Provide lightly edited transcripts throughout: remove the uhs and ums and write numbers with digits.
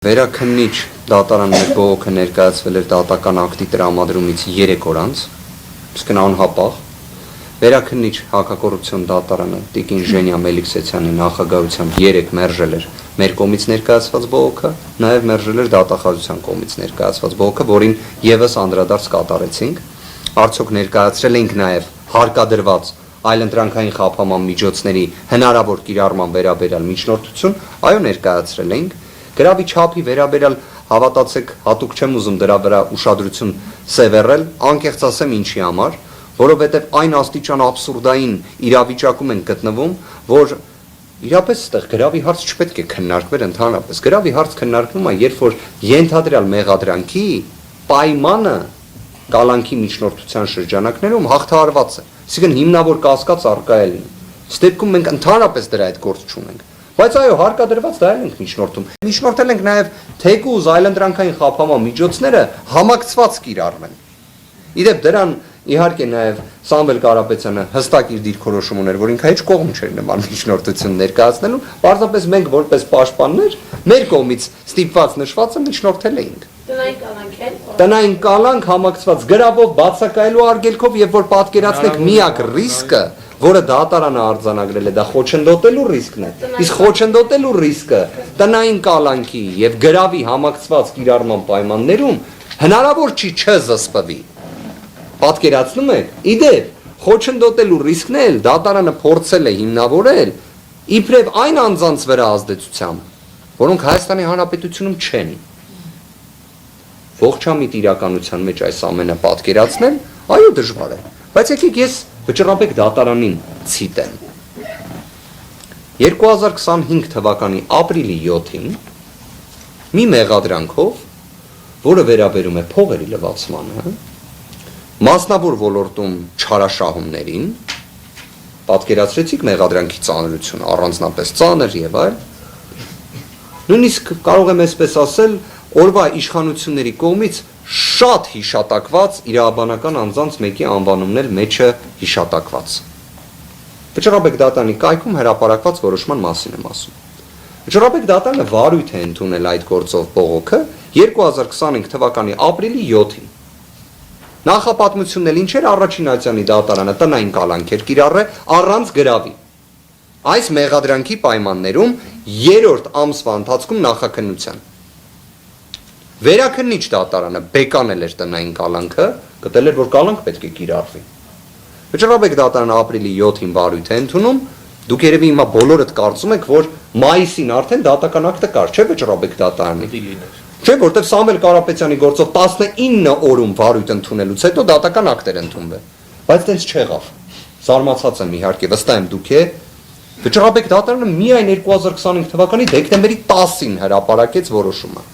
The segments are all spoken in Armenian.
Վերաքննիչ դատարաններ բողոքը ներկայացվել էր դատական ակտի տրամադրումից 3 օր անց, իսկ անհապաղ վերաքննիչ հակակոռուպցիոն դատարանը Տիկին Ժենյա Մելիքսեցյանի նախագահությամբ 3 մերժել էր մեր կողմից ներկայացված բողոքը, նաև մերժել էր դատախազության կողմից ներկայացված բողոքը, որին եւս անդրադարձ կատարեցինք, արդյոք ներկայացրել ենք նաև հարկադրված այլընտրանքային խափանման միջոցների հնարավոր կիրառման վերաբերյալ միջնորդություն, այո ներկայացրել ենք Գրավի չափի վերաբերյալ հավատացեք հատուկ չեմ ուզում դրա վրա ուշադրություն սևեռել, անկեղծ ասեմ ինչի համար, որովհետև այն աստիճան աբսուրդային իրավիճակում են գտնվում, որ իրապես այդտեղ գրավի հարց չպետք է քննարկվեր ընդհանրապես։ Գրավի հարց քննարկվում է, երբ որ ենթադրյալ մեղադրանքի պայմանը կալանքի միջնորդության շրջանակներում հաղթահարված է։ Այսինքն հիմնավոր կասկած առկա է լինում։ Այս դեպքում մենք ընդհանրապես դրա այդ գործ չունենք։ Բայց այո, հարկադրված դա ենք միջնորդում։ Միջնորդել ենք նաև թեկուզ այլընտրանքային խափանման միջոցները համակցված կիրառվեն։ Իդեպ դրան իհարկե նաև Սամվել Կարապետյանը հստակ իր դիրքորոշում ուներ, որ ինքը հեչ կողմ չէր նման միջնորդություն ներկայացնելու, պարզապես մենք որպես պաշտպաններ մեր կողմից ստիպված նշվածը միջնորդել էինք։ Տնային կալանք համակցված գրավով բացակայելու արգելքով, եւ որ պատկերացնեք միակ ռիսկը, որը դատարանը արձանագրել է, դա խոչընդոտելու ռիսկն է։ Իսկ խոչընդոտելու ռիսկը տնային կալանքի եւ գրավի համակցված կիրառման պայմաններում հնարավոր չի չզսպվի։ Պատկերացնում եք, իդեպ խոչընդոտելու ռիսկն էլ դատարանը փորձել է հիմնավորել իբրև այն անձանց վրա ազդեցությամբ, որոնք Հայաստանի Հանրապետությունում չեն։ Ողջամիտ իրականության մեջ այս ամենը պատկերացնել, այո դժվար է, բայց եկեք ես Վճռաբեկ դատարանին ցիտեմ։ 2025 թվականի ապրիլի 7-ին մի մեղադրանքով, որը վերաբերում է փողերի լվացմանը, մասնավոր ոլորտում չարաշահումներին, պատկերացրեցիք մեղադրանքի ծանրությունը, առանձնապես ծանր եւ այլ, նույնիսկ կարող եմ այսպես ասել, օրվա իշխանությունների կողմից շատ հիշատակված իրավաբանական անձանց մեկի անվանումն էլ մեջը հիշատակված։ Վճռաբեկ դատարանի կայքում հրապարակված որոշման մասին եմ ասում։ Վճռաբեկ դատարանը վարույթ է ընդունել այդ գործով բողոքը 2025 թվականի ապրիլի 7-ին։ Նախապատմությունն էլ ինչ էր առաջին ացյանի դատարանը տնային կալանքեր կիրառել առանց գրավի։ Այս մեղադրանքի պայմաններում 3-րդ ամսվա ընթացքում նախաքննության Վերաքննիչ դատարանը բեկանել էր տնային կալանքը, գտել էր, որ կալանք պետք է կիրառվի։ Վճռաբեկ դատարանը ապրիլի 7-ին վարույթ է ընդունում, դուք երևի հիմա բոլորդ կարծում եք, որ մայիսին արդեն դատական ակտը կար, չէ՞ Վճռաբեկ դատարանի։ Չէ, որտեղ Սամվել Կարապետյանի գործով 19 օրում վարույթ ընդունելուց հետո դատական ակտ էր ընդունվել։ Բայց դες չեղավ։ Զարմացած եմ իհարկե, վստահ եմ դուք է։ Վճռաբեկ դատարանը միայն 2025 թվականի դեկտեմբերի 10-ին հրապարակեց որոշումը։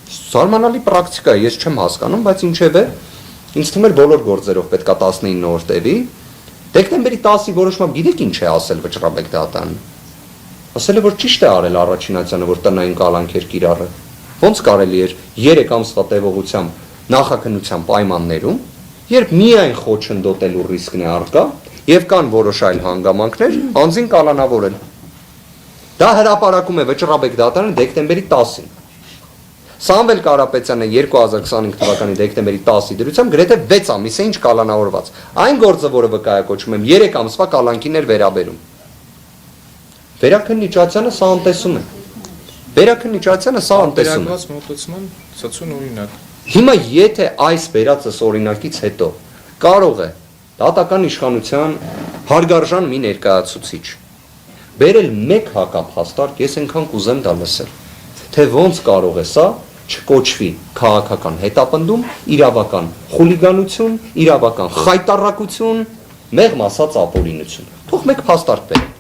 Զարմանալի պրակտիկա է, ես չեմ հասկանում, բայց ինչև է, ինձ թվում էր բոլոր գործերով պետքա 19 օր տևի։ Դեկտեմբերի 10-ի որոշմամբ գիտեք ինչ է ասել Վճռաբեկ դատարանը։ Ասել է, որ ճիշտ է արել առաջինացյանը, որ տնային կալանքեր կիրառը։ Ոնց կարելի էր 3 ամսվա տևողությամբ նախաքննության պայմաններում, երբ միայն խոչընդոտելու ռիսկն է առկա եւ կան որոշ այլ հանգամանքներ, անձին կալանավորել։ Դա հրապարակում է Վճռաբեկ դատարանը դեկտեմբերի 10-ին։ Սամվել Կարապետյանը 2025 թվականի դեկտեմբերի 10-ի դրությամբ գրեթե 6 ամիս է ինչ կալանավորված։ Այն գործը, որը վկայակոչում եմ, 3 ամսվա կալանքին էր վերաբերում։ Վերաքննիչացյանը սա անտեսում է։ Վերաքննիչացյանը սա անտեսում է։ Մոտեցման ցածուն օրինակ։ Հիմա եթե այս վերածս օրինակից հետո կարող է դատական իշխանության հարգարժան մի ներկայացուցիչ բերել մեկ հակափաստարկ, ես այնքան կուզեմ դա լսել։ Թե ոնց կարող է սա չկոչվի քաղաքական հետապնդում, իրավական խուլիգանություն, իրավական խայտառակություն, մեղմ ասած ապօրինություն։ Թող մեկ փաստարկ բերեք։